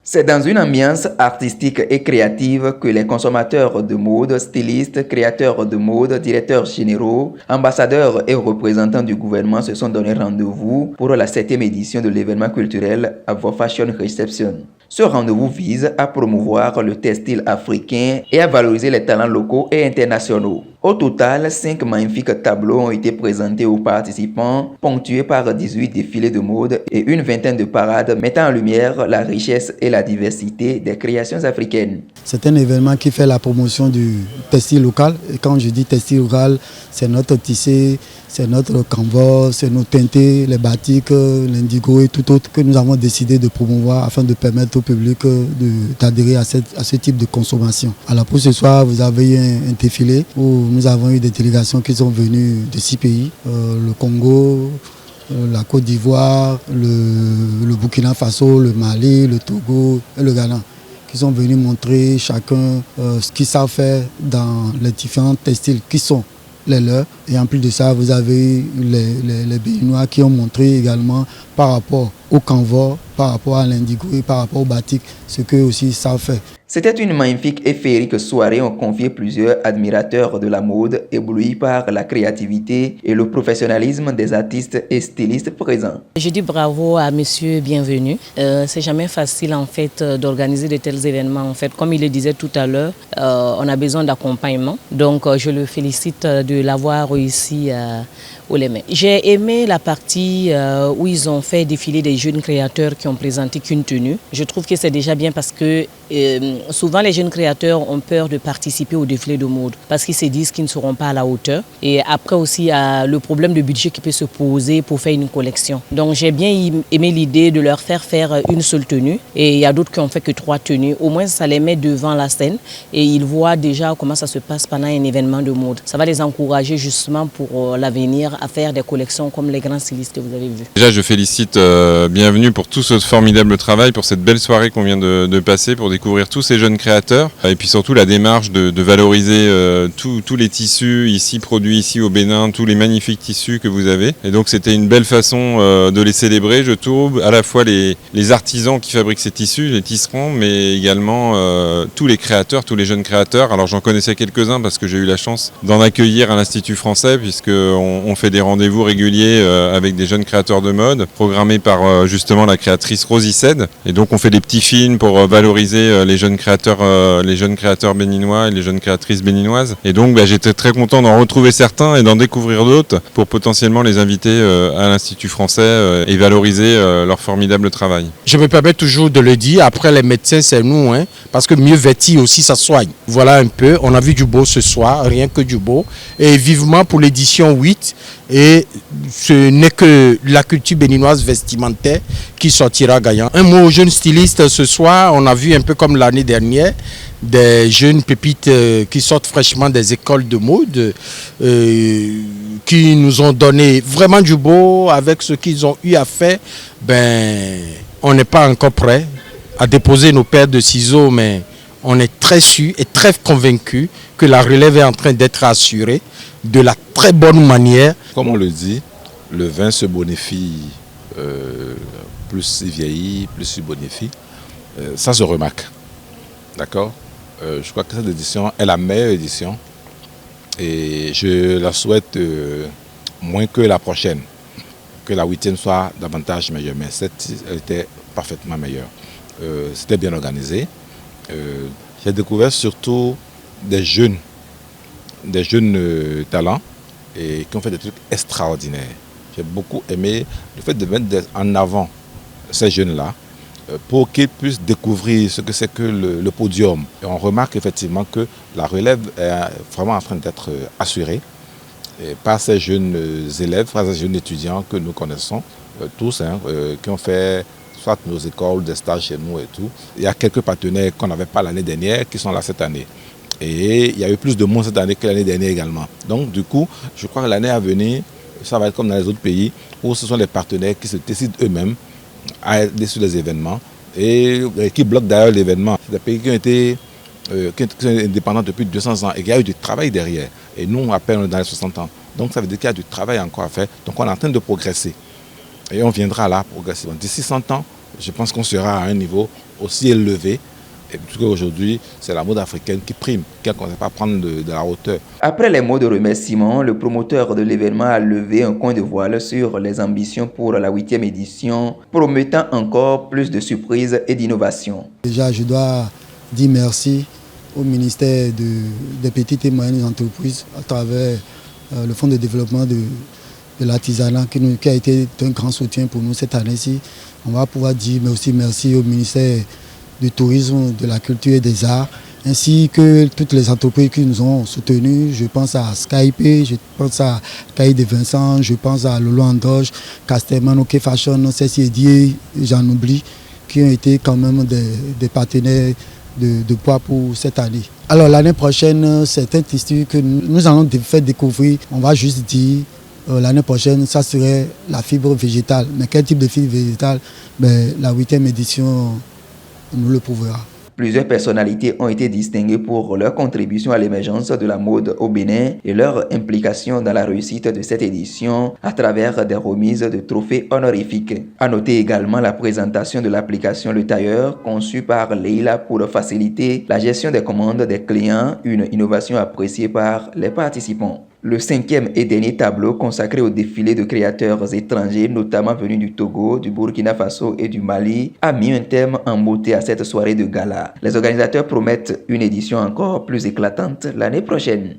C'est dans une ambiance artistique et créative que les consommateurs de mode, stylistes, créateurs de mode, directeurs généraux, ambassadeurs et représentants du gouvernement se sont donné rendez-vous pour la 7e édition de l'événement culturel Avo Fashion Reception. Ce rendez-vous vise à promouvoir le textile africain et à valoriser les talents locaux et internationaux. Au total, 5 magnifiques tableaux ont été présentés aux participants, ponctués par 18 défilés de mode et une vingtaine de parades mettant en lumière la richesse et la diversité des créations africaines. C'est un événement qui fait la promotion du textile local. Et quand je dis textile local, c'est notre tissé, c'est notre canvas, c'est nos teintés, les batiks, l'indigo et tout autre que nous avons décidé de promouvoir afin de permettre au public d'adhérer à ce type de consommation. Alors pour ce soir, vous avez eu un défilé où nous avons eu des délégations qui sont venues de 6 pays, le Congo, la Côte d'Ivoire, le Burkina Faso, le Mali, le Togo et le Ghana, qui sont venus montrer chacun ce qu'ils savent faire dans les différents textiles qui sont les leurs. Et en plus de ça, vous avez les Béninois qui ont montré également par rapport au canvas, par rapport à l'indigo et par rapport au batik, ce qu'eux aussi savent faire. C'était une magnifique et féerique soirée. On confiait plusieurs admirateurs de la mode, éblouis par la créativité et le professionnalisme des artistes et stylistes présents. Je dis bravo à Monsieur Bienvenu. C'est jamais facile en fait d'organiser de tels événements. En fait, comme il le disait tout à l'heure, on a besoin d'accompagnement. Donc, je le félicite de l'avoir réussi au Lémé. J'ai aimé la partie où ils ont fait défiler des jeunes créateurs qui ont présenté qu'une tenue. Je trouve que c'est déjà bien parce que souvent les jeunes créateurs ont peur de participer au défilé de mode parce qu'ils se disent qu'ils ne seront pas à la hauteur. Et après aussi, il y a le problème de budget qui peut se poser pour faire une collection. Donc j'ai bien aimé l'idée de leur faire une seule tenue. Et il y a d'autres qui ont fait que 3 tenues. Au moins, ça les met devant la scène et ils voient déjà comment ça se passe pendant un événement de mode. Ça va les encourager justement pour l'avenir à faire des collections comme les grands stylistes que vous avez vus. Déjà, je félicite Bienvenue pour tout ce formidable travail, pour cette belle soirée qu'on vient de passer, pour découvrir tous ces jeunes créateurs et puis surtout la démarche de valoriser tous les tissus ici produits ici au Bénin, tous les magnifiques tissus que vous avez. Et donc c'était une belle façon de les célébrer, je trouve, à la fois les artisans qui fabriquent ces tissus, les tisserands, mais également tous les créateurs, tous les jeunes créateurs. Alors j'en connaissais quelques-uns parce que j'ai eu la chance d'en accueillir à l'Institut français puisqu'on fait des rendez-vous réguliers avec des jeunes créateurs de mode programmés par justement la créatrice Rosie Sed. Et donc on fait des petits films pour valoriser les jeunes créateurs béninois et les jeunes créatrices béninoises. Et donc j'étais très content d'en retrouver certains et d'en découvrir d'autres pour potentiellement les inviter à l'Institut français et valoriser leur formidable travail. Je me permets toujours de le dire, après les médecins c'est nous, parce que mieux vêti aussi ça soigne. Voilà un peu, on a vu du beau ce soir, rien que du beau. Et vivement pour l'édition 8. Et ce n'est que la culture béninoise vestimentaire qui sortira gagnant. Un mot aux jeunes stylistes ce soir, on a vu un peu comme l'année dernière des jeunes pépites qui sortent fraîchement des écoles de mode, qui nous ont donné vraiment du beau avec ce qu'ils ont eu à faire. On n'est pas encore prêt à déposer nos paires de ciseaux, mais on est très sûr et très convaincu que la relève est en train d'être assurée de la très bonne manière. Comme on le dit, le vin se bonifie, plus il vieillit, plus il bonifie. Ça se remarque. D'accord ? Je crois que cette édition est la meilleure édition et je la souhaite moins que la prochaine. Que la 8e soit davantage meilleure, mais cette elle était parfaitement meilleure. C'était bien organisé. J'ai découvert surtout des jeunes talents et qui ont fait des trucs extraordinaires. J'ai beaucoup aimé le fait de mettre en avant ces jeunes-là pour qu'ils puissent découvrir ce que c'est que le podium. Et on remarque effectivement que la relève est vraiment en train d'être assurée par ces jeunes élèves, par ces jeunes étudiants que nous connaissons tous, qui ont fait soit nos écoles, des stages chez nous et tout. Il y a quelques partenaires qu'on n'avait pas l'année dernière qui sont là cette année. Et il y a eu plus de monde cette année que l'année dernière également. Donc du coup, je crois que l'année à venir, ça va être comme dans les autres pays, où ce sont les partenaires qui se décident eux-mêmes à aller sur les événements et qui bloquent d'ailleurs l'événement. C'est des pays qui ont été qui sont indépendants depuis 200 ans et qu'il y a eu du travail derrière. Et nous, à peine dans les 60 ans. Donc ça veut dire qu'il y a du travail encore à faire. Donc on est en train de progresser. Et on viendra là progressivement. D'ici 100 ans, je pense qu'on sera à un niveau aussi élevé. Et aujourd'hui, c'est la mode africaine qui prime, qui ne commence pas à prendre de la hauteur. Après les mots de remerciement, le promoteur de l'événement a levé un coin de voile sur les ambitions pour la 8e édition, promettant encore plus de surprises et d'innovations. Déjà, je dois dire merci au ministère des petites et moyennes entreprises à travers le fonds de développement de l'artisanat qui a été un grand soutien pour nous cette année-ci. On va pouvoir dire mais aussi merci au ministère du tourisme, de la culture et des arts, ainsi que toutes les entreprises qui nous ont soutenus. Je pense à Skype, je pense à Caï de Vincent, je pense à Lolo Andoge, Casterman, OK Fashion, CCD, j'en oublie, qui ont été quand même des partenaires de poids pour cette année. Alors l'année prochaine, c'est un tissu que nous allons faire découvrir. On va juste dire, l'année prochaine, ça serait la fibre végétale. Mais quel type de fibre végétale? La 8e édition nous le prouvera. Plusieurs personnalités ont été distinguées pour leur contribution à l'émergence de la mode au Bénin et leur implication dans la réussite de cette édition à travers des remises de trophées honorifiques. À noter également la présentation de l'application Le Tailleur conçue par Leila pour faciliter la gestion des commandes des clients, une innovation appréciée par les participants. Le 5e et dernier tableau consacré au défilé de créateurs étrangers, notamment venus du Togo, du Burkina Faso et du Mali, a mis un thème en beauté à cette soirée de gala. Les organisateurs promettent une édition encore plus éclatante l'année prochaine.